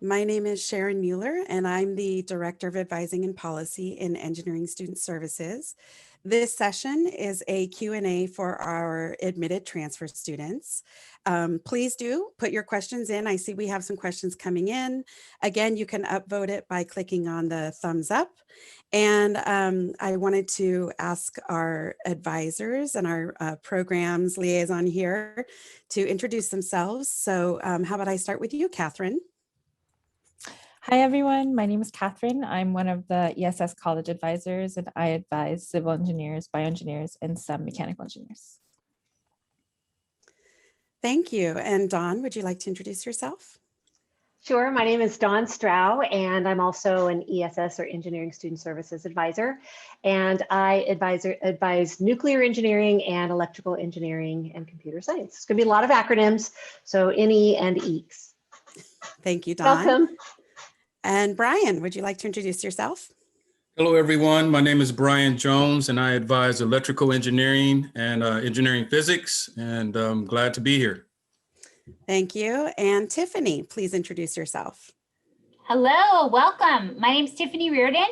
My name is Sharon Mueller, and I'm the Director of Advising and Policy in Engineering Student Services. This session is a Q&A for our admitted transfer students. Please do put your questions in. I see we have some questions coming in. Again, you can upvote it by clicking on the thumbs up. And I wanted to ask our advisors and our programs liaison here to introduce themselves. So how about I start with you, Catherine? Hi, everyone. My name is Catherine. I'm one of the ESS college advisors, and I advise civil engineers, bioengineers, and some mechanical engineers. Thank you. And Dawn, would you like to introduce yourself? Sure. My name is Dawn Strow, and I'm also an ESS or Engineering Student Services advisor. And I advise nuclear engineering and electrical engineering and computer science. It's going to be a lot of acronyms, so NE and EECS. Thank you, Dawn. Welcome. And Brian, would you like to introduce yourself? Hello, everyone. My name is Brian Jones, and I advise electrical engineering and engineering physics, and I'm glad to be here. Thank you. And Tiffany, please introduce yourself. Hello, welcome. My name is Tiffany Reardon,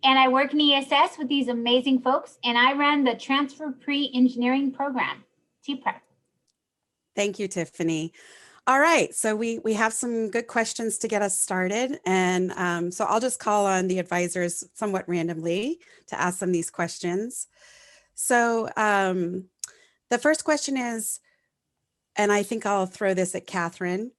and I work in ESS with these amazing folks, and I run the Transfer Pre-Engineering Program, T-Prep. Thank you, Tiffany. All right, so we have some good questions to get us started. And so I'll just call on the advisors somewhat randomly to ask them these questions. So the first question is, and I think I'll throw this at Catherine,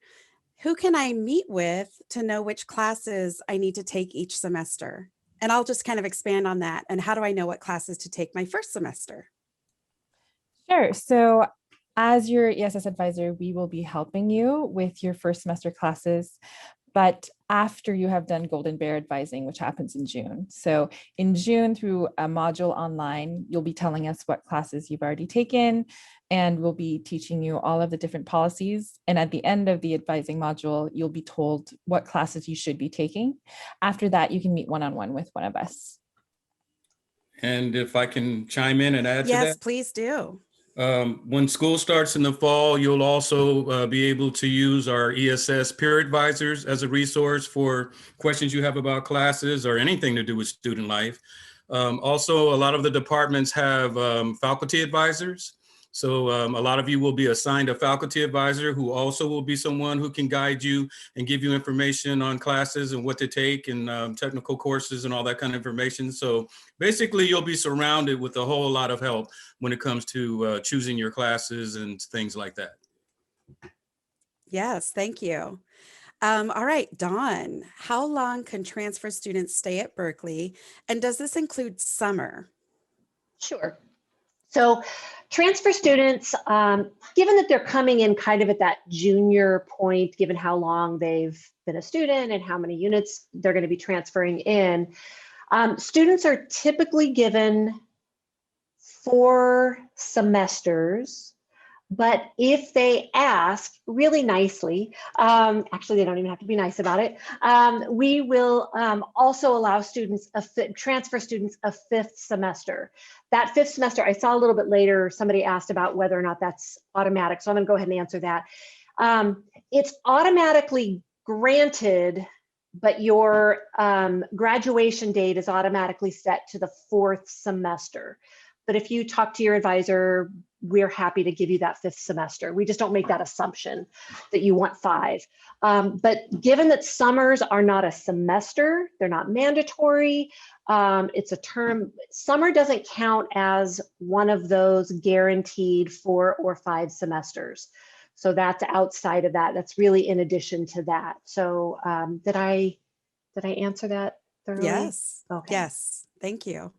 who can I meet with to know which classes I need to take each semester? And I'll just kind of expand on that. And how do I know what classes to take my first semester? Sure. So as your ESS advisor, we will be helping you with your first semester classes, but after you have done Golden Bear advising, which happens in June. So in June, through a module online, you'll be telling us what classes you've already taken, and we'll be teaching you all of the different policies. And at the end of the advising module, you'll be told what classes you should be taking. After that, you can meet one-on-one with one of us. And if I can chime in and add to that. Yes, please do. When school starts in the fall, you'll also be able to use our ESS peer advisors as a resource for questions you have about classes or anything to do with student life. Also, a lot of the departments have faculty advisors. So a lot of you will be assigned a faculty advisor who also will be someone who can guide you and give you information on classes and what to take and technical courses and all that kind of information. So basically, you'll be surrounded with a whole lot of help when it comes to choosing your classes and things like that. Yes, thank you. All right, Dawn, how long can transfer students stay at Berkeley? And does this include summer? Sure. So transfer students, given that they're coming in kind of at that junior point, given how long they've been a student and how many units they're going to be transferring in, students are typically given 4 semesters. But if they ask really nicely, actually they don't even have to be nice about it, we will also allow students, transfer students a 5th semester. That 5th semester, I saw a little bit later, somebody asked about whether or not that's automatic. So I'm gonna go ahead and answer that. It's automatically granted, but your graduation date is automatically set to the 4th semester. But if you talk to your advisor, we're happy to give you that 5th semester. We just don't make that assumption that you want 5. But given that summers are not a semester, they're not mandatory, it's a term, summer doesn't count as one of those guaranteed 4 or 5 semesters. So that's outside of that. That's really in addition to that. So did I answer that thoroughly? Yes. Okay. Yes. Thank you.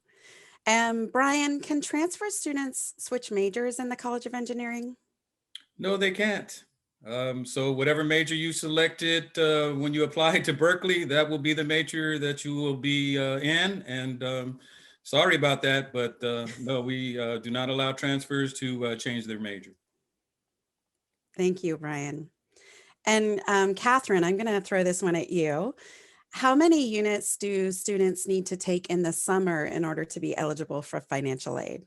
Brian, can transfer students switch majors in the College of Engineering? No, they can't. So whatever major you selected when you applied to Berkeley, that will be the major that you will be in. And sorry about that, but no, we do not allow transfers to change their major. Thank you, Brian. And Catherine, I'm going to throw this one at you. How many units do students need to take in the summer in order to be eligible for financial aid?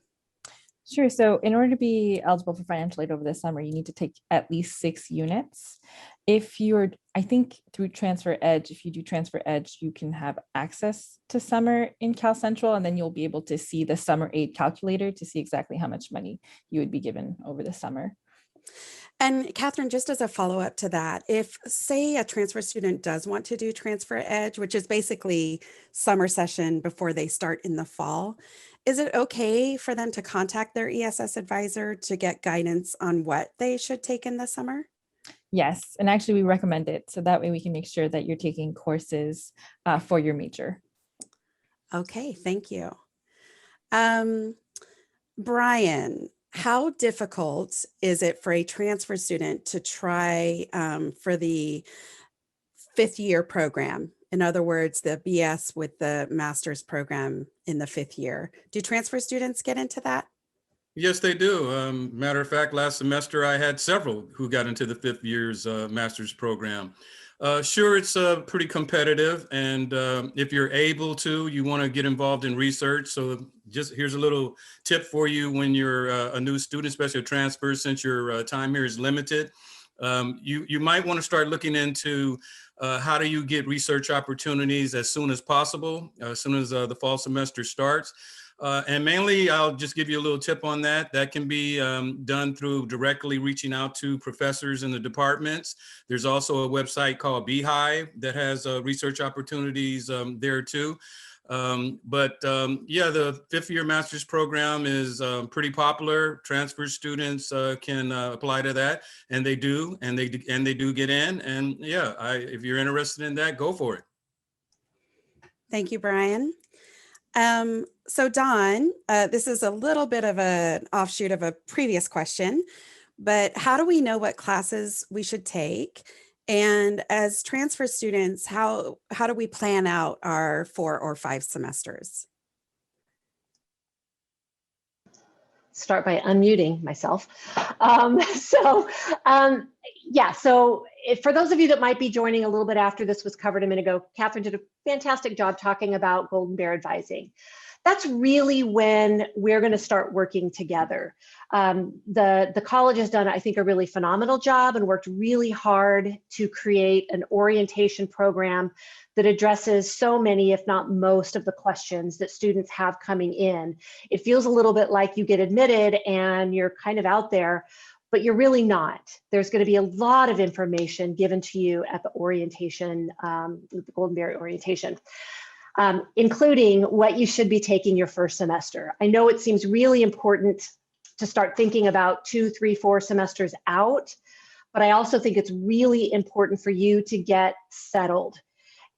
Sure. So in order to be eligible for financial aid over the summer, you need to take at least 6 units. if you're, I think through Transfer Edge, if you do Transfer Edge, you can have access to summer in Cal Central, and then you'll be able to see the summer aid calculator to see exactly how much money you would be given over the summer. And Catherine, just as a follow-up to that, if say a transfer student does want to do Transfer Edge, which is basically summer session before they start in the fall, is it okay for them to contact their ESS advisor to get guidance on what they should take in the summer? Yes, and actually we recommend it. So that way we can make sure that you're taking courses for your major. Okay, thank you. Brian, how difficult is it for a transfer student to try for the 5th year program? In other words, the BS with the master's program in the 5th year. Do transfer students get into that? Yes, they do. Matter of fact, last semester I had several who got into the 5th year's master's program. Sure, it's pretty competitive, and if you're able to, you want to get involved in research. So just here's a little tip for you when you're a new student, especially a transfer, since your time here is limited. You might want to start looking into how do you get research opportunities as soon as possible, as soon as the fall semester starts. And mainly, I'll just give you a little tip on that. That can be done through directly reaching out to professors in the departments. There's also a website called Beehive that has research opportunities there too. Yeah, the 5th year master's program is pretty popular. Transfer students can apply to that, and they do, and they do get in. And yeah, if you're interested in that, go for it. Thank you, Brian. So Dawn, this is a little bit of an offshoot of a previous question, but how do we know what classes we should take? And as transfer students, how do we plan out our 4 or 5 semesters? Start by unmuting myself. Yeah, so for those of you that might be joining a little bit after this was covered a minute ago, Catherine did a fantastic job talking about Golden Bear advising. That's really when we're going to start working together. The college has done, I think, a really phenomenal job and worked really hard to create an orientation program that addresses so many, if not most, of the questions that students have coming in. It feels a little bit like you get admitted and you're kind of out there, but you're really not. There's going to be a lot of information given to you at the orientation, the Golden Bear orientation. Including what you should be taking your first semester. I know it seems really important to start thinking about 2, 3, 4 semesters out, but I also think it's really important for you to get settled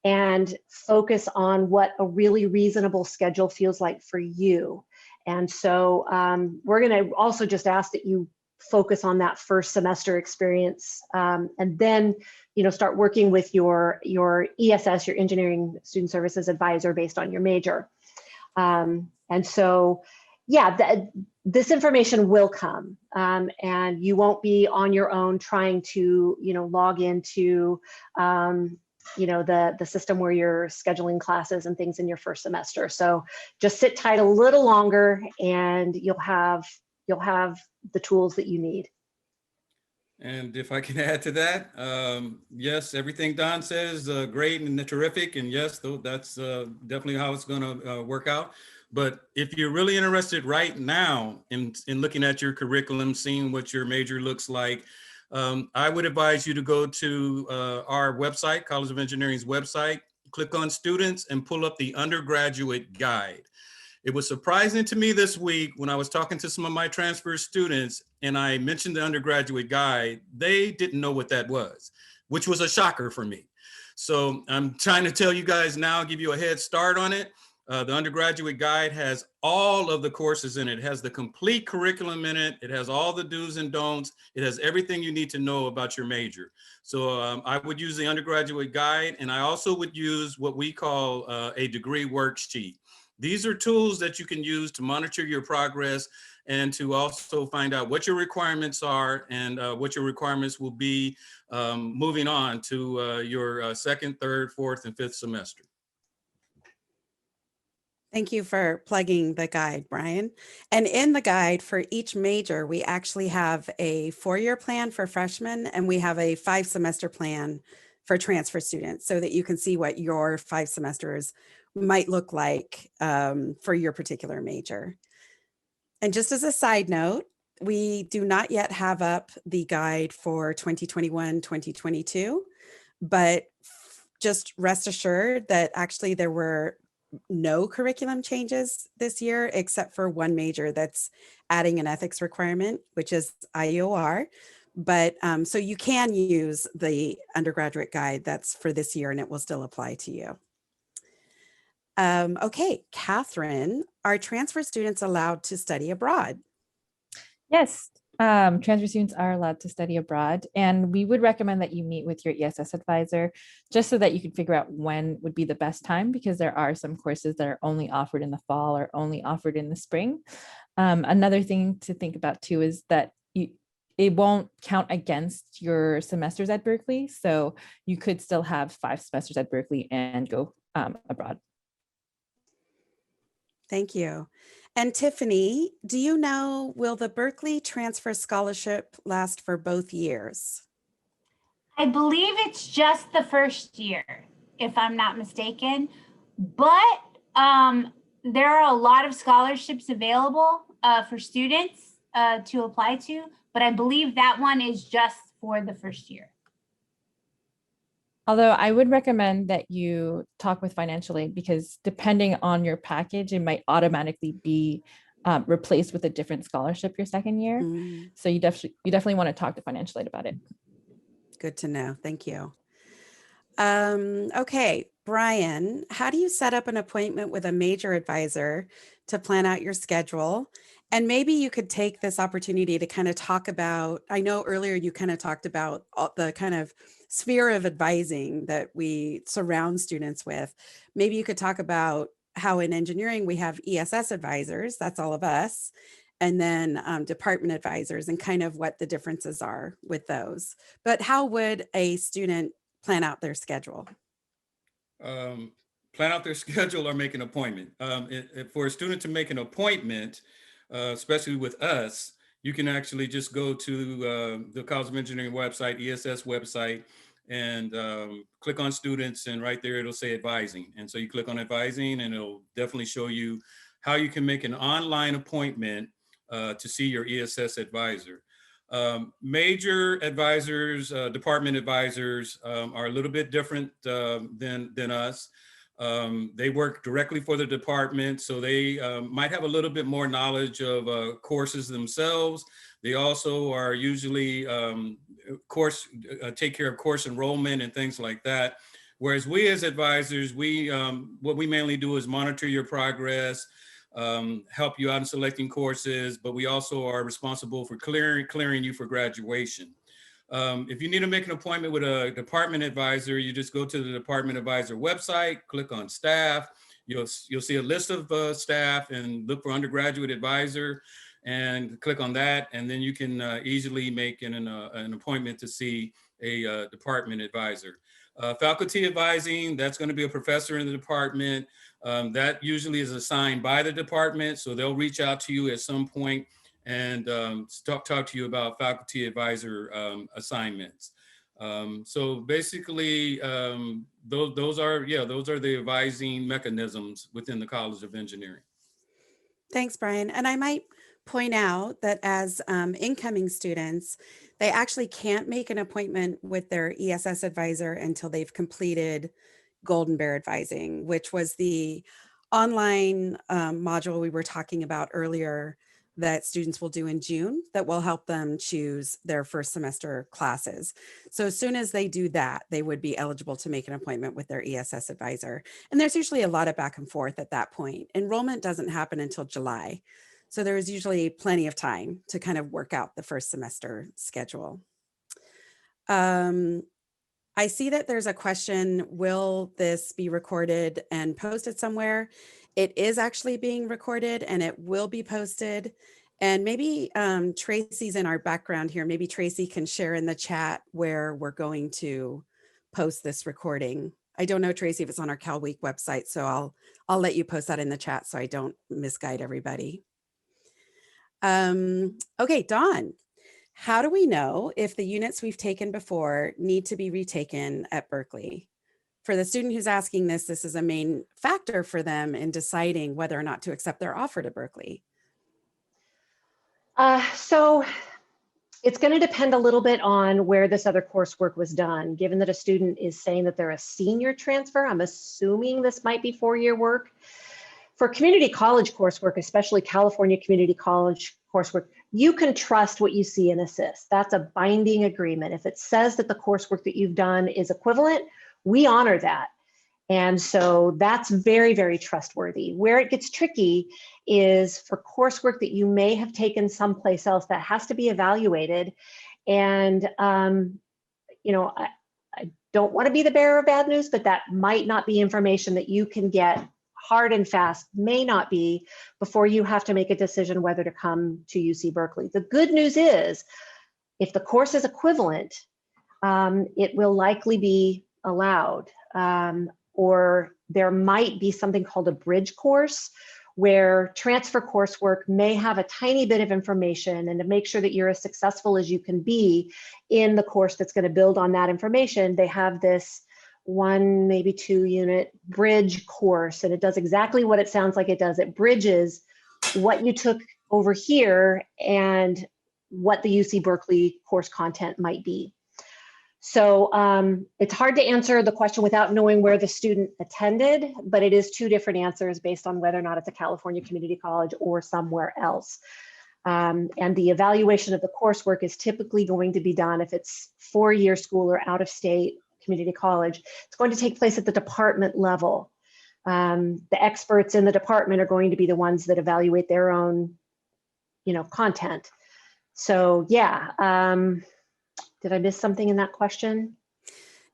and focus on what a really reasonable schedule feels like for you. And so we're going to also just ask that you focus on that first semester experience, and then start working with your ESS, your Engineering Student Services Advisor, based on your major. And so, yeah, this information will come, and you won't be on your own trying to log into the system where you're scheduling classes and things in your first semester. So just sit tight a little longer, and you'll have the tools that you need. And if I can add to that, yes, everything Don says, great and terrific. And yes, that's definitely how it's going to work out. But if you're really interested right now in looking at your curriculum, seeing what your major looks like, I would advise you to go to our website, College of Engineering's website, click on students and pull up the undergraduate guide. It was surprising to me this week when I was talking to some of my transfer students and I mentioned the undergraduate guide, they didn't know what that was, which was a shocker for me. So I'm trying to tell you guys now, give you a head start on it. The undergraduate guide has all of the courses in it. It has the complete curriculum in it. It has all the do's and don'ts. It has everything you need to know about your major. So I would use the undergraduate guide, and I also would use what we call a degree worksheet. These are tools that you can use to monitor your progress and to also find out what your requirements are and what your requirements will be moving on to your 2nd, 3rd, 4th, and 5th semester. Thank you for plugging the guide, Brian. And in the guide for each major, we actually have a 4-year plan for freshmen, and we have a 5-semester plan for transfer students so that you can see what your 5 semesters might look like for your particular major. And just as a side note, we do not yet have up the guide for 2021, 2022, but just rest assured that actually there were no curriculum changes this year, except for one major that's adding an ethics requirement, which is IOR. But so you can use the undergraduate guide that's for this year and it will still apply to you. Okay, Catherine, are transfer students allowed to study abroad? Yes, transfer students are allowed to study abroad, and we would recommend that you meet with your ESS advisor just so that you can figure out when would be the best time, because there are some courses that are only offered in the fall or only offered in the spring. Another thing to think about too is that it won't count against your semesters at Berkeley, so you could still have 5 semesters at Berkeley and go abroad. Thank you. And Tiffany, do you know, will the Berkeley Transfer Scholarship last for both years? I believe it's just the first year, if I'm not mistaken. But there are a lot of scholarships available for students to apply to, but I believe that one is just for the first year. Although I would recommend that you talk with financial aid, because depending on your package, it might automatically be replaced with a different scholarship your second year. So you definitely want to talk to financial aid about it. Good to know. Thank you. Okay, Brian, how do you set up an appointment with a major advisor to plan out your schedule? And maybe you could take this opportunity to kind of talk about, I know earlier you kind of talked about the kind of sphere of advising that we surround students with. Maybe you could talk about how in engineering we have ESS advisors, that's all of us, and then department advisors, and kind of what the differences are with those. But how would a student plan out their schedule? Plan out their schedule or make an appointment. For a student to make an appointment, especially with us, you can actually just go to the College of Engineering website, ESS website, and click on students, and right there it'll say advising. And so you click on advising and it'll definitely show you how you can make an online appointment to see your ESS advisor. Major advisors, department advisors are a little bit different than us. They work directly for the department, so they might have a little bit more knowledge of courses themselves. They also are usually take care of course enrollment and things like that. Whereas we as advisors, what we mainly do is monitor your progress, help you out in selecting courses, but we also are responsible for clearing you for graduation. If you need to make an appointment with a department advisor, you just go to the department advisor website, click on staff. You'll see a list of staff and look for undergraduate advisor and click on that. And then you can easily make an appointment to see a department advisor. Faculty advising, that's going to be a professor in the department. That usually is assigned by the department. So they'll reach out to you at some point and talk to you about faculty advisor assignments. So basically, those are the advising mechanisms within the College of Engineering. Thanks, Brian. And I might point out that as incoming students, they actually can't make an appointment with their ESS advisor until they've completed Golden Bear Advising, which was the online module we were talking about earlier that students will do in June that will help them choose their first semester classes. So as soon as they do that, they would be eligible to make an appointment with their ESS advisor. And there's usually a lot of back and forth at that point. Enrollment doesn't happen until July. So there is usually plenty of time to kind of work out the first semester schedule. I see that there's a question, will this be recorded and posted somewhere? It is actually being recorded and it will be posted. And maybe Tracy's in our background here. Maybe Tracy can share in the chat where we're going to post this recording I don't know, Tracy, if it's on our Cal Week website, so I'll let you post that in the chat so I don't misguide everybody. Okay, Dawn, how do we know if the units we've taken before need to be retaken at Berkeley? For the student who's asking this, this is a main factor for them in deciding whether or not to accept their offer to Berkeley. So it's going to depend a little bit on where this other coursework was done. Given that a student is saying that they're a senior transfer, I'm assuming this might be 4-year work. For community college coursework, especially California community college coursework, you can trust what you see in Assist. That's a binding agreement. If it says that the coursework that you've done is equivalent, we honor that. And so that's very, very trustworthy. Where it gets tricky is for coursework that you may have taken someplace else that has to be evaluated. And, you know, I don't want to be the bearer of bad news, but that might not be information that you can get hard and fast, may not be, before you have to make a decision whether to come to UC Berkeley. The good news is, if the course is equivalent, it will likely be allowed. Or there might be something called a bridge course, where transfer coursework may have a tiny bit of information, and to make sure that you're as successful as you can be in the course that's going to build on that information, they have this 1, maybe 2 unit bridge course, and it does exactly what it sounds like it does. It bridges what you took over here and what the UC Berkeley course content might be. So it's hard to answer the question without knowing where the student attended, but it is 2 different answers based on whether or not it's a California community college or somewhere else. And the evaluation of the coursework is typically going to be done, if it's 4-year school or out of state community college, it's going to take place at the department level. The experts in the department are going to be the ones that evaluate their own, you know, content. So yeah. Did I miss something in that question?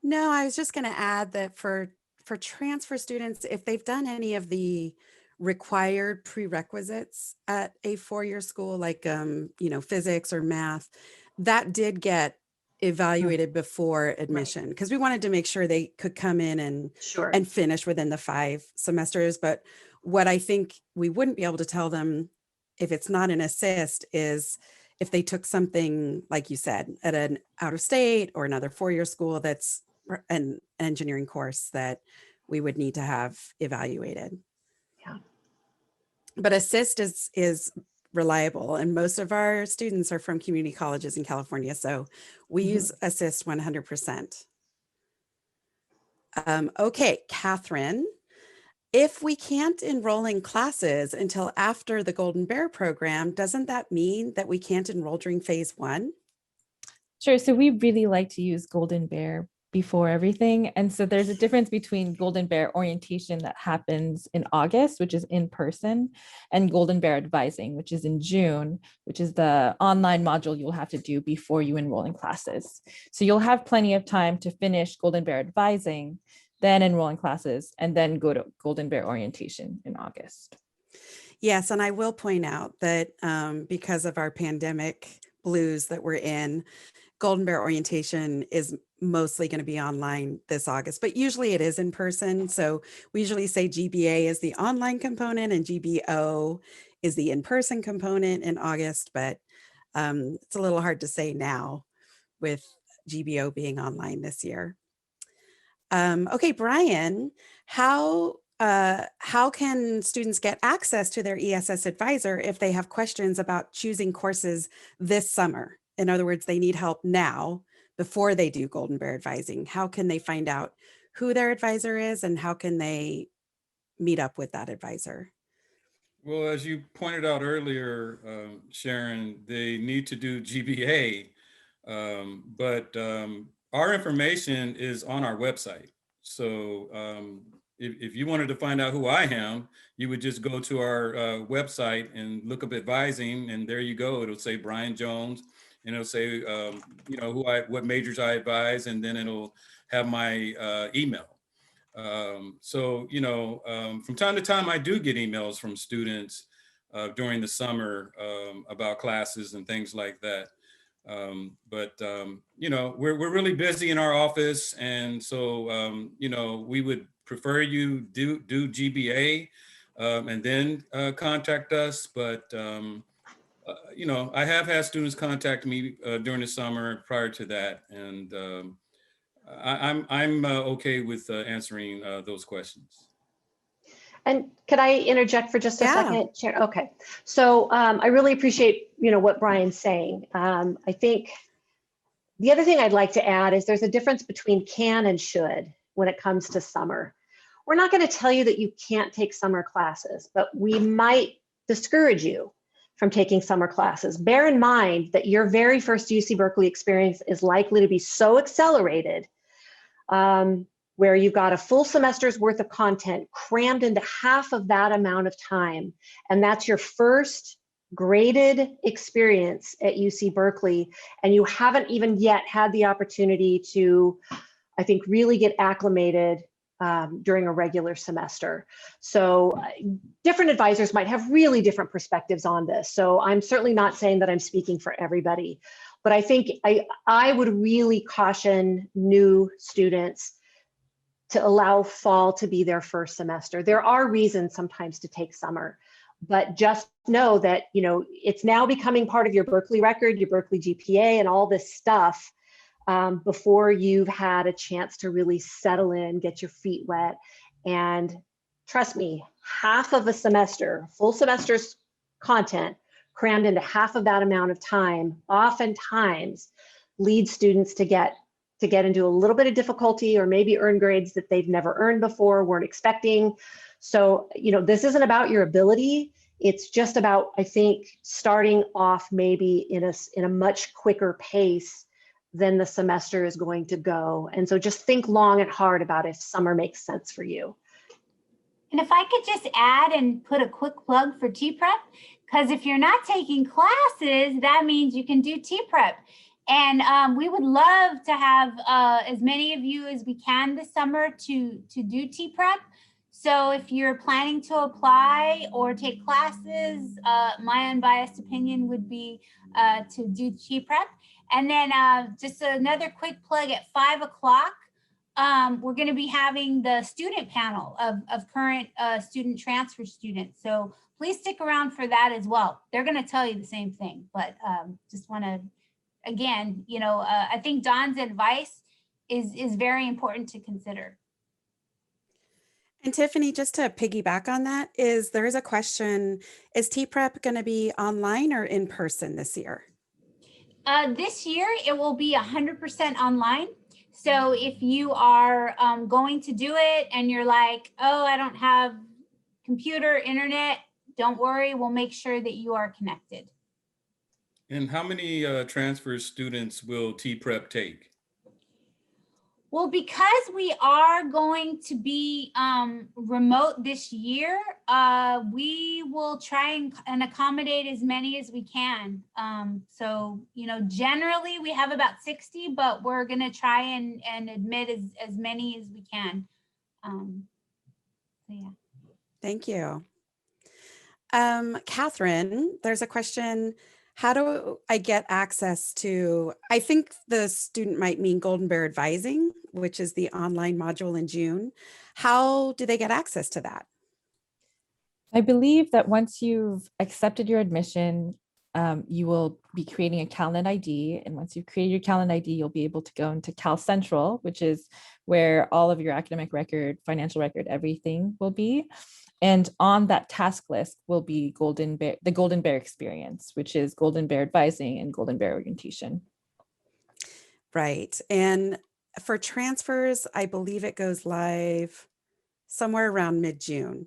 No, I was just going to add that for transfer students, if they've done any of the required prerequisites at a 4-year school, like you know, physics or math, that did get evaluated before admission, because we wanted to make sure they could come in and finish within the 5 semesters. But what I think we wouldn't be able to tell them if it's not an assist is if they took something, like you said, at an out of state or another 4-year school that's an engineering course that we would need to have evaluated. Yeah. But assist is reliable, and most of our students are from community colleges in California, so we use assist 100%. Okay, Catherine, if we can't enroll in classes until after the Golden Bear program, doesn't that mean that we can't enroll during phase 1? Sure. So we really like to use Golden Bear before everything. And so there's a difference between Golden Bear orientation that happens in August, which is in person, and Golden Bear advising, which is in June, which is the online module you'll have to do before you enroll in classes. So you'll have plenty of time to finish Golden Bear advising, then enroll in classes, and then go to Golden Bear orientation in August. Yes, and I will point out that because of our pandemic blues that we're in, Golden Bear orientation is mostly going to be online this August, but usually it is in person. So we usually say GBA is the online component and GBO is the in-person component in August, but it's a little hard to say now with GBO being online this year. Okay, Brian, how can students get access to their ESS advisor if they have questions about choosing courses this summer? In other words, they need help now before they do Golden Bear advising. How can they find out who their advisor is, and how can they meet up with that advisor? Well, as you pointed out earlier, Sharon, they need to do GBA, but our information is on our website. So if you wanted to find out who I am, you would just go to our website and look up advising, and there you go. It'll say Brian Jones, and it'll say, you know, what majors I advise, and then it'll have my email. So, you know, from time to time, I do get emails from students during the summer about classes and things like that. You know, we're really busy in our office, and so you know, we would prefer you do GBA and then contact us. But you know, I have had students contact me during the summer prior to that, and I'm okay with answering those questions. And could I interject for just a Yeah. second, Chair? Okay. So I really appreciate, what Brian's saying. I think the other thing I'd like to add is there's a difference between can and should when it comes to summer. We're not going to tell you that you can't take summer classes, but we might discourage you from taking summer classes. Bear in mind that your very first UC Berkeley experience is likely to be so accelerated where you've got a full semester's worth of content crammed into half of that amount of time. And that's your first graded experience at UC Berkeley. And you haven't even yet had the opportunity to, I think, really get acclimated during a regular semester. So different advisors might have really different perspectives on this. So I'm certainly not saying that I'm speaking for everybody, but I think I would really caution new students to allow fall to be their first semester. There are reasons sometimes to take summer, but just know that, it's now becoming part of your Berkeley record, your Berkeley GPA, and all this stuff before you've had a chance to really settle in, get your feet wet. And trust me, half of a semester, full semester's content crammed into half of that amount of time, oftentimes leads students to get into a little bit of difficulty or maybe earn grades that they've never earned before, weren't expecting. So, this isn't about your ability. It's just about, I think, starting off maybe in a much quicker pace than the semester is going to go. And so just think long and hard about if summer makes sense for you. And if I could just add and put a quick plug for T-Prep, because if you're not taking classes, that means you can do T-Prep. And we would love to have as many of you as we can this summer to do T-Prep. So if you're planning to apply or take classes, my unbiased opinion would be to do T-Prep. And then just another quick plug at 5 o'clock, we're going to be having the student panel of current student transfer students. So please stick around for that as well. They're going to tell you the same thing, but just want to, again, I think Dawn's advice is very important to consider. And Tiffany, just to piggyback on that, there is a question, is T-Prep going to be online or in person this year? This year, it will be 100% online. So if you are going to do it and you're like, oh, I don't have computer, internet, don't worry, we'll make sure that you are connected. And how many transfer students will T-Prep take? Well, because we are going to be remote this year, we will try and accommodate as many as we can. So, generally we have about 60, but we're going to try and admit as many as we can. So, yeah. Thank you. Catherine, there's a question. How do I get access to, I think the student might mean Golden Bear Advising, which is the online module in June. How do they get access to that? I believe that once you've accepted your admission, you will be creating a Calendar ID. And once you've created your Calendar ID, you'll be able to go into Cal Central, which is where all of your academic record, financial record, everything will be. And on that task list will be the Golden Bear experience, which is Golden Bear Advising and Golden Bear Orientation. Right. And for transfers, I believe it goes live somewhere around mid-June.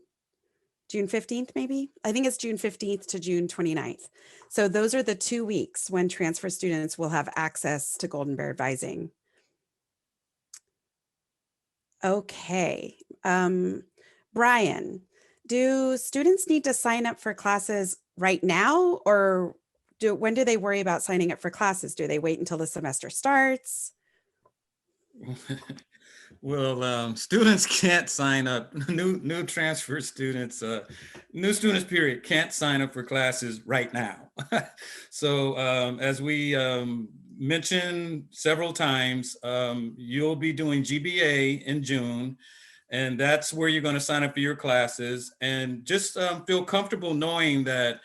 June 15th, maybe? I think it's June 15th to June 29th. So those are the 2 weeks when transfer students will have access to Golden Bear Advising. Okay. Brian, do students need to sign up for classes right now, or when do they worry about signing up for classes? Do they wait until the semester starts? Well, students can't sign up. New transfer students, new students period can't sign up for classes right now. So as we mentioned several times, you'll be doing GBA in June, and that's where you're going to sign up for your classes. And just feel comfortable knowing that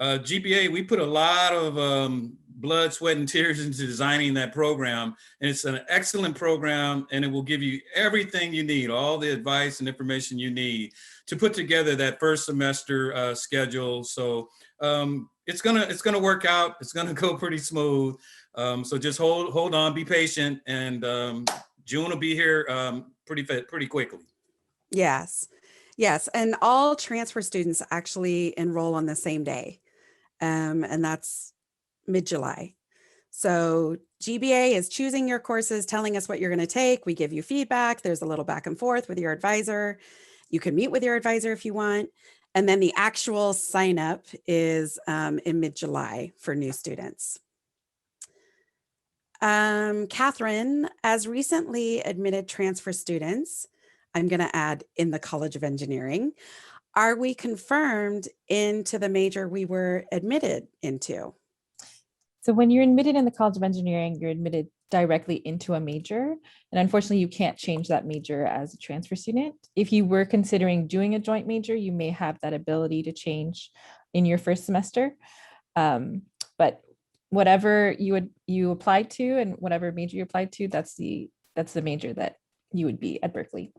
GBA, we put a lot of blood, sweat, and tears into designing that program. And it's an excellent program, and it will give you everything you need, all the advice and information you need to put together that first semester schedule. So it's gonna work out. It's gonna go pretty smooth. So just hold on, be patient, and June will be here pretty quickly. Yes. Yes. And all transfer students actually enroll on the same day. And that's mid-July. So GBA is choosing your courses, telling us what you're going to take. We give you feedback. There's a little back and forth with your advisor. You can meet with your advisor if you want. And then the actual sign up is in mid-July for new students. Catherine, as recently admitted transfer students, I'm going to add in the College of Engineering, are we confirmed into the major we were admitted into? So when you're admitted in the College of Engineering, you're admitted directly into a major. And unfortunately, you can't change that major as a transfer student. If you were considering doing a joint major, you may have that ability to change in your first semester. But whatever you applied to and whatever major you applied to, that's the major that you would be at Berkeley.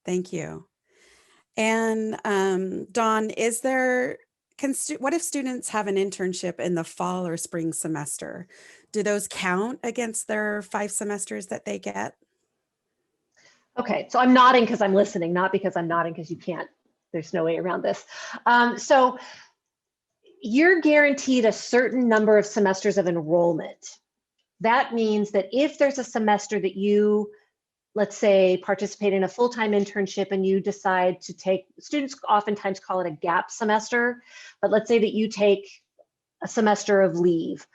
Thank you. And Dawn, what if students have an internship in the fall or spring semester? Do those count against their 5 semesters that they get? Okay, so I'm nodding because I'm listening, not because I'm nodding because you can't. There's no way around this. So you're guaranteed a certain number of semesters of enrollment. That means that if there's a semester that you, let's say, participate in a full-time internship and you decide to take, students oftentimes call it a gap semester, but let's say that you take a semester of leave.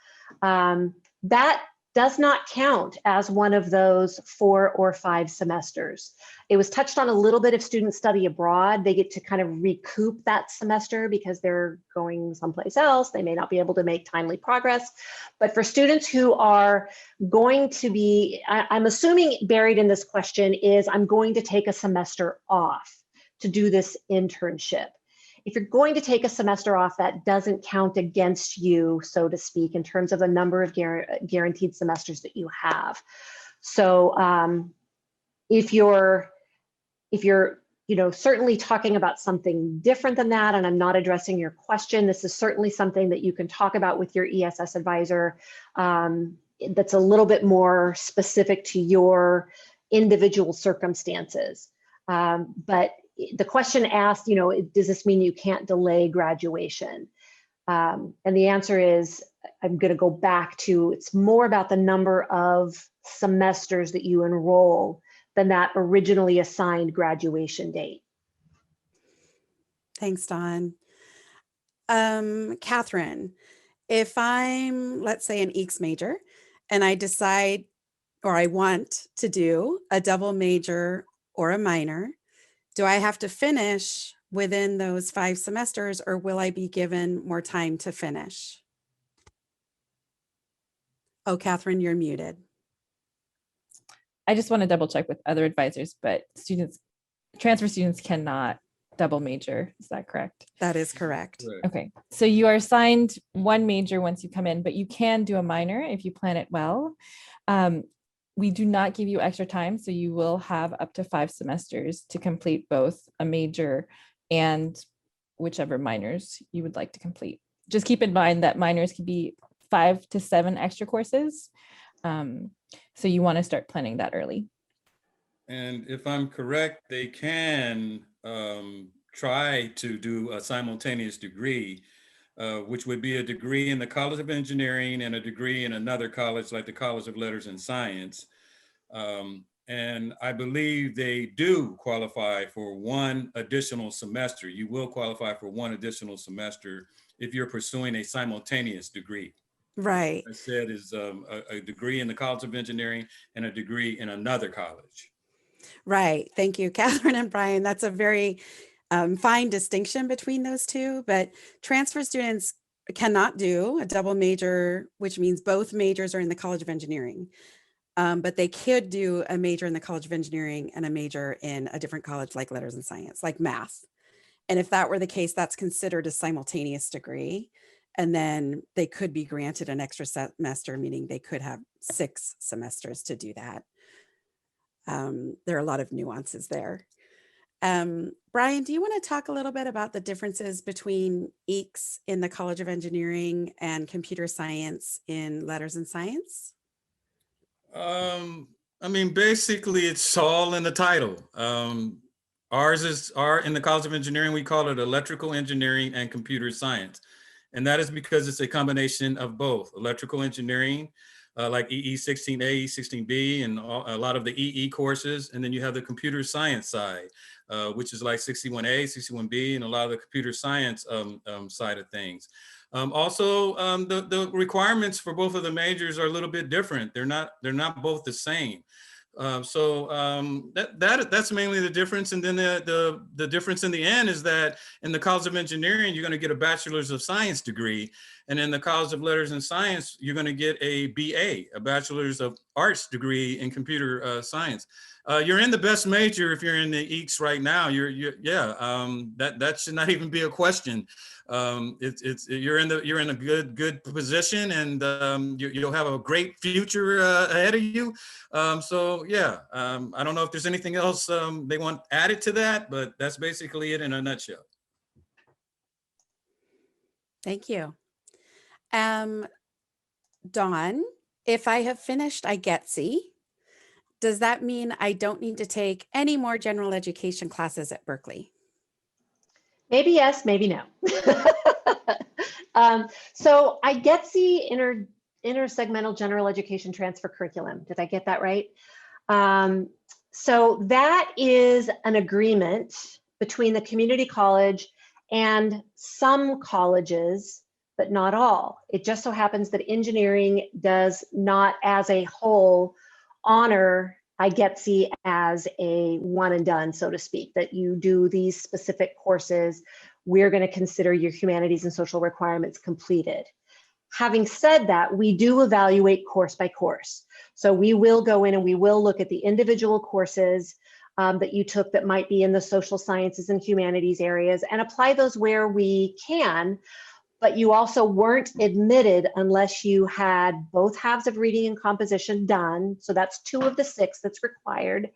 That does not count as one of those 4 or 5 semesters. It was touched on a little bit. If students study abroad, they get to kind of recoup that semester because they're going someplace else. They may not be able to make timely progress. But for students who are going to be, I'm assuming buried in this question is, I'm going to take a semester off to do this internship. If you're going to take a semester off, that doesn't count against you, so to speak, in terms of the number of guaranteed semesters that you have. So if you're certainly talking about something different than that, and I'm not addressing your question, this is certainly something that you can talk about with your ESS advisor that's a little bit more specific to your individual circumstances. But the question asked, does this mean you can't delay graduation? And the answer is, I'm going to go back to, it's more about the number of semesters that you enroll than that originally assigned graduation date. Thanks, Dawn. Catherine, if I'm, let's say, an EECS major, and I decide, or I want to do a double major or a minor, do I have to finish within those 5 semesters, or will I be given more time to finish? Oh, Catherine, you're muted. I just want to double check with other advisors, but transfer students cannot double major. Is that correct? That is correct. Right. Okay, so you are assigned one major once you come in, but you can do a minor if you plan it well. We do not give you extra time, so you will have up to 5 semesters to complete both a major and whichever minors you would like to complete. Just keep in mind that minors can be 5 to 7 extra courses. So you want to start planning that early. And if I'm correct, they can try to do a simultaneous degree, which would be a degree in the College of Engineering and a degree in another college like the College of Letters and Science. And I believe they do qualify for 1 additional semester. You will qualify for 1 additional semester if you're pursuing a simultaneous degree. Right. I said is a degree in the College of Engineering and a degree in another college. Right. Thank you, Catherine and Brian. That's a very fine distinction between those two, but transfer students cannot do a double major, which means both majors are in the College of Engineering. But they could do a major in the College of Engineering and a major in a different college like Letters and Science, like math. And if that were the case, that's considered a simultaneous degree. And then they could be granted an extra semester, meaning they could have 6 semesters to do that. There are a lot of nuances there. Brian, do you want to talk a little bit about the differences between EECS in the College of Engineering and computer science in Letters and Science? I mean, basically, it's all in the title. Ours is in the College of Engineering, we call it electrical engineering and computer science. And that is because it's a combination of both electrical engineering, like EE 16A, 16B, and a lot of the EE courses. And then you have the computer science side, which is like 61A, 61B, and a lot of the computer science side of things. Also, the requirements for both of the majors are a little bit different. They're not both the same. That's mainly the difference. And then the difference in the end is that in the College of Engineering, you're going to get a Bachelor's of Science degree. And in the College of Letters and Science, you're going to get a BA, a Bachelor's of Arts degree in computer science. You're in the best major if you're in the EECS right now. That should not even be a question. You're in a good position, and you'll have a great future ahead of you. I don't know if there's anything else they want added to that, but that's basically it in a nutshell. Thank you. Dawn, if I have finished IGETC, does that mean I don't need to take any more general education classes at Berkeley? Maybe yes, maybe no. So IGETC intersegmental general education transfer curriculum. Did I get that right? So that is an agreement between the community college and some colleges, but not all. It just so happens that engineering does not as a whole honor IGETC as a one and done, so to speak, that you do these specific courses. We're going to consider your humanities and social requirements completed. Having said that, we do evaluate course by course. So we will go in and we will look at the individual courses that you took that might be in the social sciences and humanities areas and apply those where we can. But you also weren't admitted unless you had both halves of reading and composition done. So that's 2 of the 6 that's required.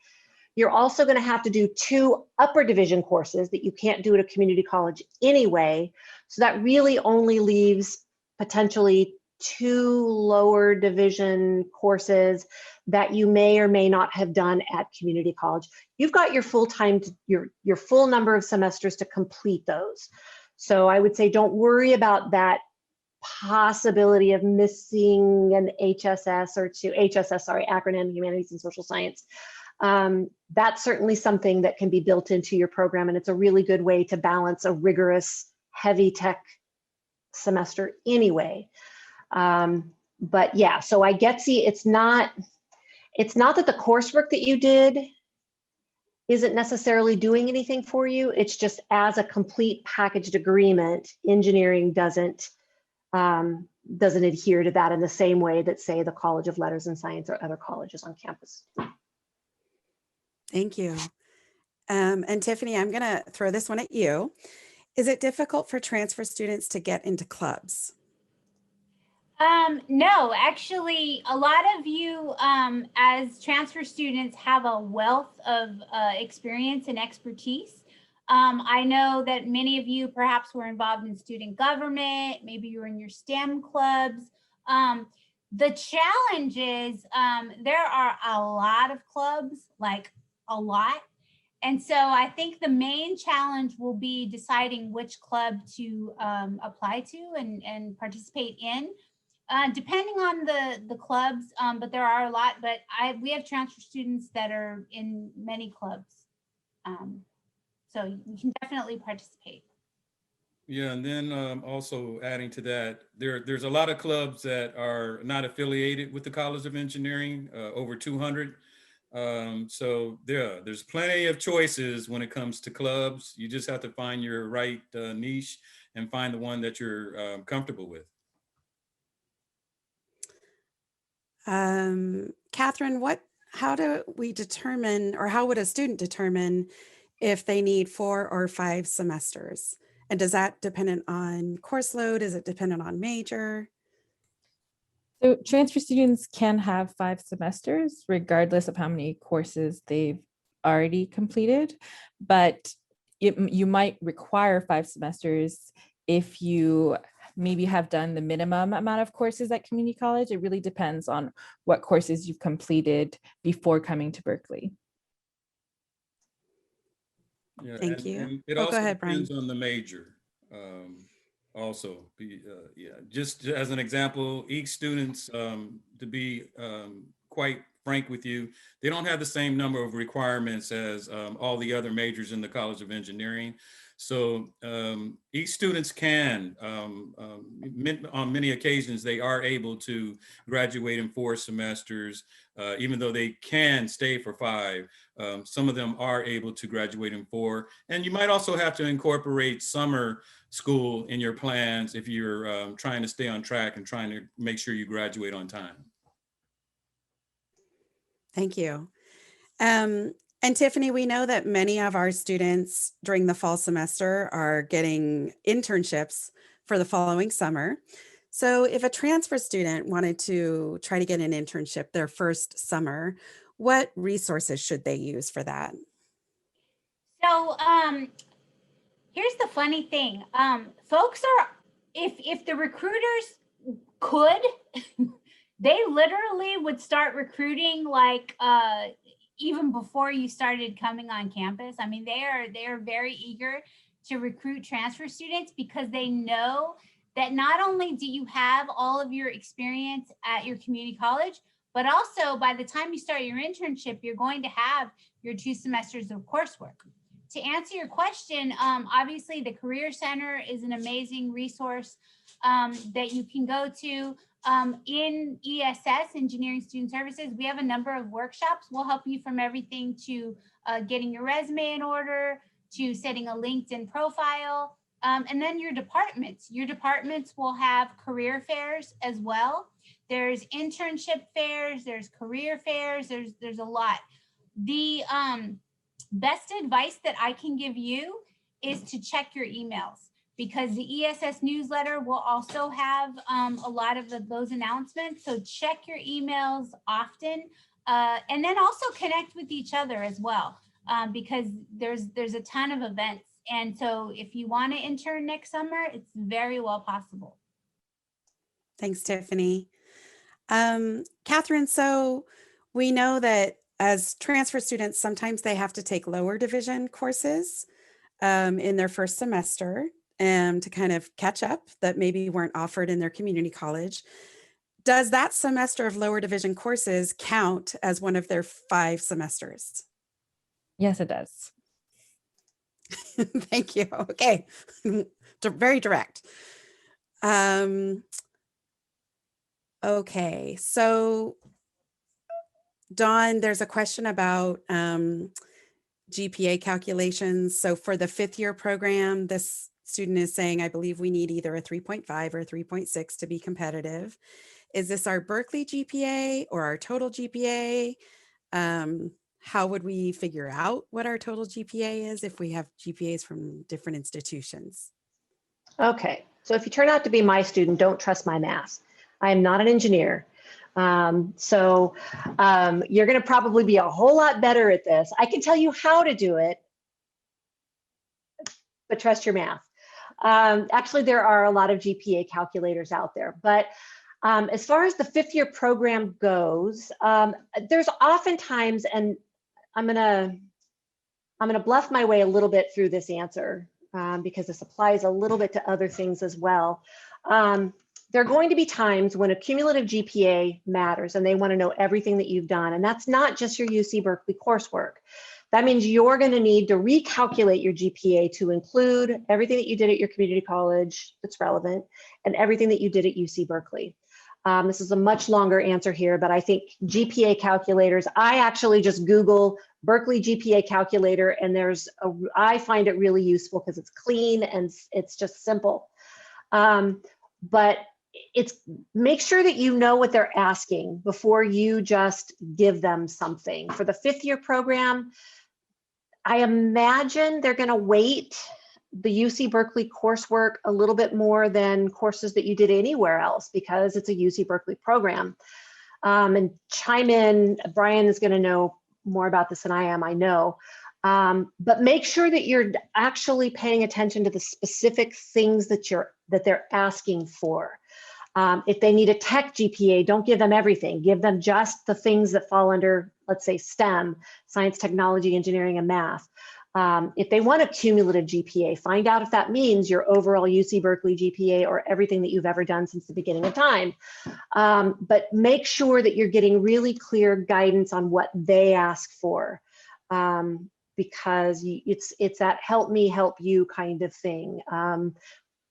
You're also going to have to do 2 upper division courses that you can't do at a community college anyway. So that really only leaves potentially 2 lower division courses that you may or may not have done at community college. You've got your full time, your full number of semesters to complete those. So I would say don't worry about that possibility of missing an HSS or 2, acronym, humanities and social science. That's certainly something that can be built into your program, and it's a really good way to balance a rigorous, heavy tech semester anyway. But yeah, so IGETC, it's not that the coursework that you did isn't necessarily doing anything for you. It's just as a complete packaged agreement, engineering doesn't adhere to that in the same way that, say, the College of Letters and Science or other colleges on campus. Thank you. And Tiffany, I'm going to throw this one at you. Is it difficult for transfer students to get into clubs? No, actually, a lot of you as transfer students have a wealth of experience and expertise. I know that many of you perhaps were involved in student government, maybe you were in your STEM clubs. The challenge is there are a lot of clubs, like a lot. And so I think the main challenge will be deciding which club to apply to and participate in. Depending on the clubs, but there are a lot, but we have transfer students that are in many clubs. So you can definitely participate. Yeah, and then also adding to that, there's a lot of clubs that are not affiliated with the College of Engineering, over 200. So there's plenty of choices when it comes to clubs. You just have to find your right niche and find the one that you're comfortable with. Catherine, how do we determine, or how would a student determine if they need 4 or 5 semesters? And does that dependent on course load? Is it dependent on major? So transfer students can have 5 semesters, regardless of how many courses they've already completed, but you might require 5 semesters if you maybe have done the minimum amount of courses at community college. It really depends on what courses you've completed before coming to Berkeley. Yeah, Thank you. and it Go also ahead, Brian. depends on the major. Also, yeah, just as an example, each students, to be quite frank with you, they don't have the same number of requirements as all the other majors in the College of Engineering. So each students can, on many occasions, they are able to graduate in 4 semesters, even though they can stay for 5. Some of them are able to graduate in 4. And you might also have to incorporate summer school in your plans if you're trying to stay on track and trying to make sure you graduate on time. Thank you. And Tiffany, we know that many of our students during the fall semester are getting internships for the following summer. So if a transfer student wanted to try to get an internship their first summer, what resources should they use for that? So here's the funny thing. Folks are, if the recruiters could, they literally would start recruiting like even before you started coming on campus. I mean, they are very eager to recruit transfer students because they know that not only do you have all of your experience at your community college, but also by the time you start your internship, you're going to have your 2 semesters of coursework. To answer your question, obviously the Career Center is an amazing resource that you can go to. In ESS, Engineering Student Services, we have a number of workshops. We'll help you from everything to getting your resume in order, to setting a LinkedIn profile, and then your departments. Your departments will have career fairs as well. There's internship fairs, there's career fairs, there's a lot. The best advice that I can give you is to check your emails, because the ESS newsletter will also have a lot of those announcements. So check your emails often, and then also connect with each other as well, because there's a ton of events. And so if you want to intern next summer, it's very well possible. Thanks, Tiffany. Catherine, so we know that as transfer students, sometimes they have to take lower division courses in their first semester to kind of catch up that maybe weren't offered in their community college. Does that semester of lower division courses count as one of their 5 semesters? Yes, it does. Thank you. Okay, very direct. Okay, so Dawn, there's a question about GPA calculations. So for the 5th year program, this student is saying, I believe we need either a 3.5 or 3.6 to be competitive. Is this our Berkeley GPA or our total GPA? How would we figure out what our total GPA is if we have GPAs from different institutions? Okay, so if you turn out to be my student, don't trust my math. I am not an engineer. You're going to probably be a whole lot better at this. I can tell you how to do it, but trust your math. Actually, there are a lot of GPA calculators out there, but as far as the 5th year program goes, there's oftentimes, and I'm gonna bluff my way a little bit through this answer because this applies a little bit to other things as well. There are going to be times when a cumulative GPA matters and they want to know everything that you've done. And that's not just your UC Berkeley coursework. That means you're going to need to recalculate your GPA to include everything that you did at your community college that's relevant and everything that you did at UC Berkeley. This is a much longer answer here, but I think GPA calculators, I actually just Google Berkeley GPA calculator, and I find it really useful because it's clean and it's just simple. But make sure that you know what they're asking before you just give them something. For the 5th year program, I imagine they're going to weight the UC Berkeley coursework a little bit more than courses that you did anywhere else because it's a UC Berkeley program. And chime in, Brian is going to know more about this than I am, I know. But make sure that you're actually paying attention to the specific things that they're asking for. If they need a tech GPA, don't give them everything. Give them just the things that fall under, let's say, STEM, science, technology, engineering, and math. If they want a cumulative GPA, find out if that means your overall UC Berkeley GPA or everything that you've ever done since the beginning of time. But make sure that you're getting really clear guidance on what they ask for, because it's that help me, help you kind of thing.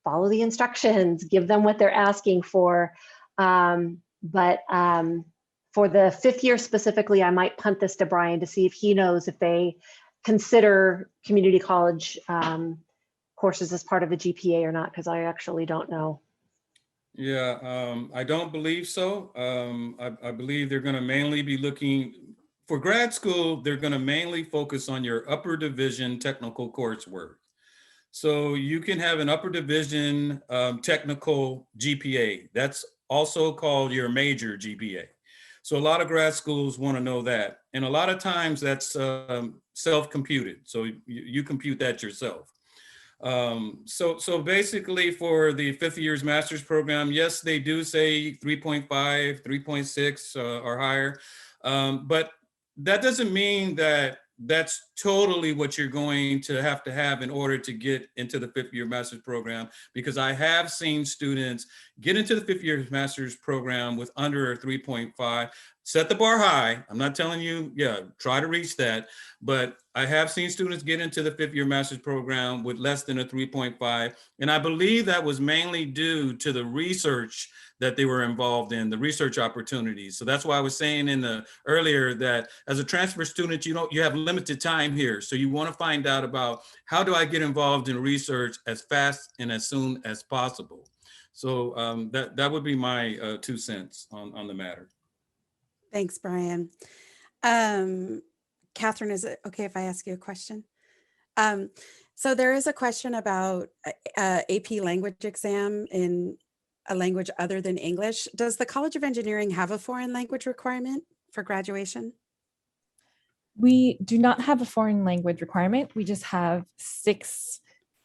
Follow the instructions, give them what they're asking for. But for the 5th year specifically, I might punt this to Brian to see if he knows if they consider community college courses as part of the GPA or not, because I actually don't know. Yeah, I don't believe so. I believe they're going to mainly be looking, for grad school, they're going to mainly focus on your upper division technical coursework. So you can have an upper division technical GPA. That's also called your major GPA. So a lot of grad schools want to know that. And a lot of times that's self-computed. So you compute that yourself. So basically for the 5th year's master's program, yes, they do say 3.5, 3.6 or higher. But that doesn't mean that that's totally what you're going to have in order to get into the 5th year master's program, because I have seen students get into the 5th year master's program with under a 3.5. Set the bar high. I'm not telling you, yeah, try to reach that, but I have seen students get into the 5th year master's program with less than a 3.5. And I believe that was mainly due to the research that they were involved in, the research opportunities. So that's why I was saying earlier that as a transfer student, you have limited time here. So you want to find out about how do I get involved in research as fast and as soon as possible. So that would be my 2 cents on the matter. Thanks, Brian. Catherine, is it okay if I ask you a question? So there is a question about AP language exam in a language other than English. Does the College of Engineering have a foreign language requirement for graduation? We do not have a foreign language requirement. We just have 6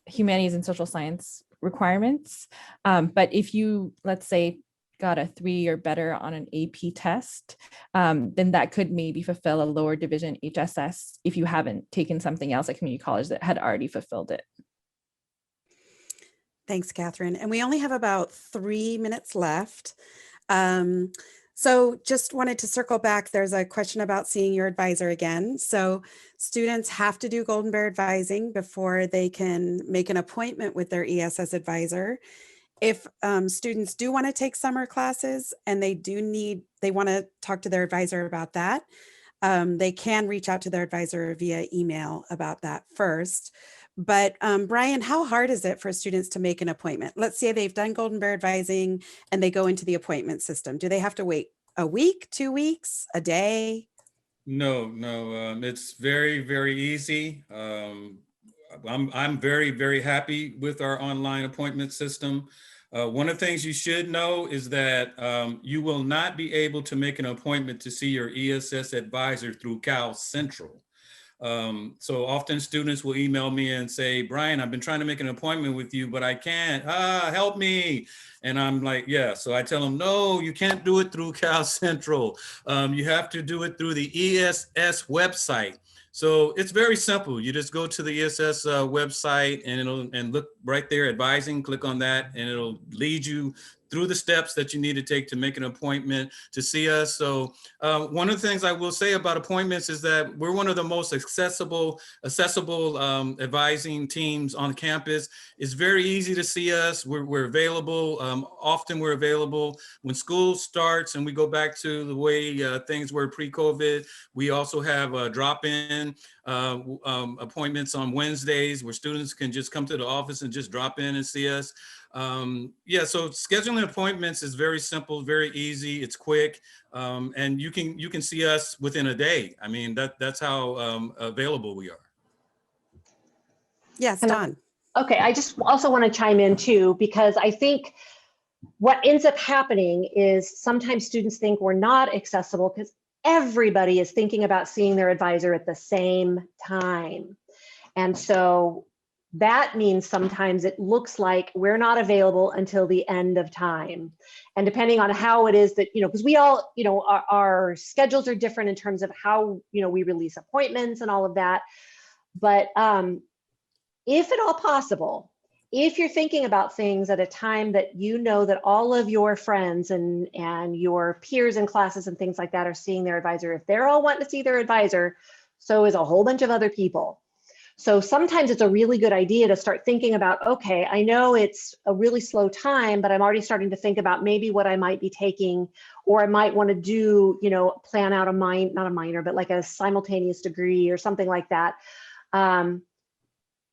humanities and social science requirements. But if you, let's say, got a 3 or better on an AP test, then that could maybe fulfill a lower division HSS if you haven't taken something else at community college that had already fulfilled it. Thanks, Catherine. And we only have about 3 minutes left. So just wanted to circle back. There's a question about seeing your advisor again. So students have to do Golden Bear advising before they can make an appointment with their ESS advisor. If students do want to take summer classes and they want to talk to their advisor about that, they can reach out to their advisor via email about that first. But Brian, how hard is it for students to make an appointment? Let's say they've done Golden Bear advising and they go into the appointment system. Do they have to wait a week, 2 weeks, a day? No, it's very, very easy. I'm very, very happy with our online appointment system. One of the things you should know is that you will not be able to make an appointment to see your ESS advisor through Cal Central. So often students will email me and say, Brian, I've been trying to make an appointment with you, but I can't, help me. And I'm like, yeah. So I tell them, no, you can't do it through Cal Central. You have to do it through the ESS website. So it's very simple. You just go to the ESS website and look right there, advising, click on that, and it'll lead you through the steps that you need to take to make an appointment to see us. So one of the things I will say about appointments is that we're one of the most accessible advising teams on campus. It's very easy to see us. We're available. Often we're available when school starts and we go back to the way things were pre-COVID. We also have drop-in appointments on Wednesdays where students can just come to the office and just drop in and see us. Yeah, so scheduling appointments is very simple, very easy, it's quick, and you can see us within a day. I mean, that's how available we are. Yes, Dawn. Okay, I just also want to chime in too, because I think what ends up happening is sometimes students think we're not accessible because everybody is thinking about seeing their advisor at the same time. And so that means sometimes it looks like we're not available until the end of time. And depending on how it is that, because we all, our schedules are different in terms of how, we release appointments and all of that. But if at all possible, if you're thinking about things at a time that that all of your friends and your peers in classes and things like that are seeing their advisor, if they're all wanting to see their advisor, so is a whole bunch of other people. So sometimes it's a really good idea to start thinking about, okay, I know it's a really slow time, but I'm already starting to think about maybe what I might be taking, or I might want to do, plan out not a minor, but like a simultaneous degree or something like that.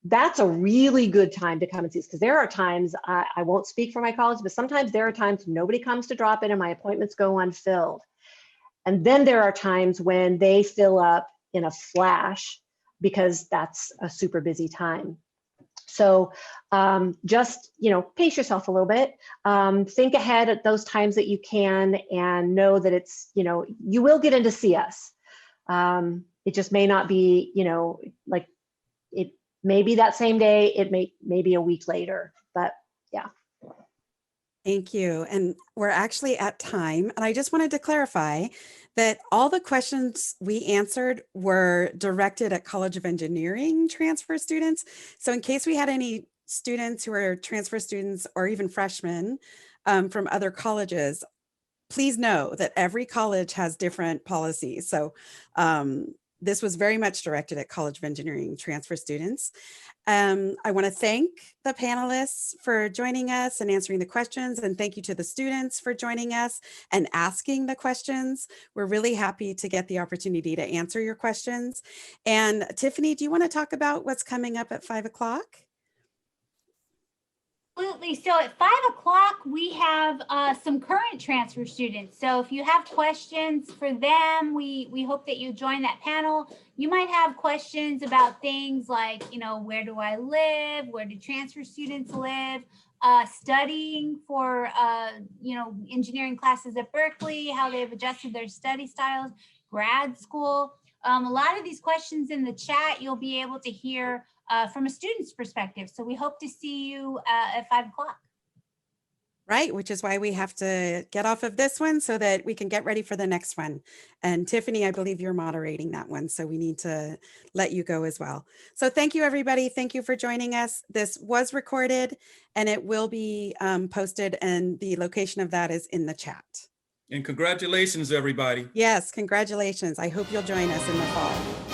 That's a really good time to come and see us, because there are times, I won't speak for my college, but sometimes there are times nobody comes to drop in and my appointments go unfilled. And then there are times when they fill up in a flash, because that's a super busy time. So just, pace yourself a little bit, think ahead at those times that you can, and know that it's, you will get in to see us. It just may not be, like it may be that same day, it may be a week later, but yeah. Thank you. And we're actually at time. And I just wanted to clarify that all the questions we answered were directed at College of Engineering transfer students. So in case we had any students who are transfer students or even freshmen from other colleges, please know that every college has different policies. So this was very much directed at College of Engineering transfer students. I want to thank the panelists for joining us and answering the questions, and thank you to the students for joining us and asking the questions. We're really happy to get the opportunity to answer your questions. And Tiffany, do you want to talk about what's coming up at 5 o'clock? Absolutely. So at 5 o'clock, we have some current transfer students. So if you have questions for them, we hope that you join that panel. You might have questions about things like, where do I live? Where do transfer students live? Studying for, engineering classes at Berkeley, how they've adjusted their study styles, grad school. A lot of these questions in the chat, you'll be able to hear from a student's perspective. So we hope to see you at 5 o'clock. Right, which is why we have to get off of this one so that we can get ready for the next one. And Tiffany, I believe you're moderating that one, so we need to let you go as well. So thank you, everybody. Thank you for joining us. This was recorded and it will be posted, and the location of that is in the chat. And congratulations, everybody. Yes, congratulations. I hope you'll join us in the fall.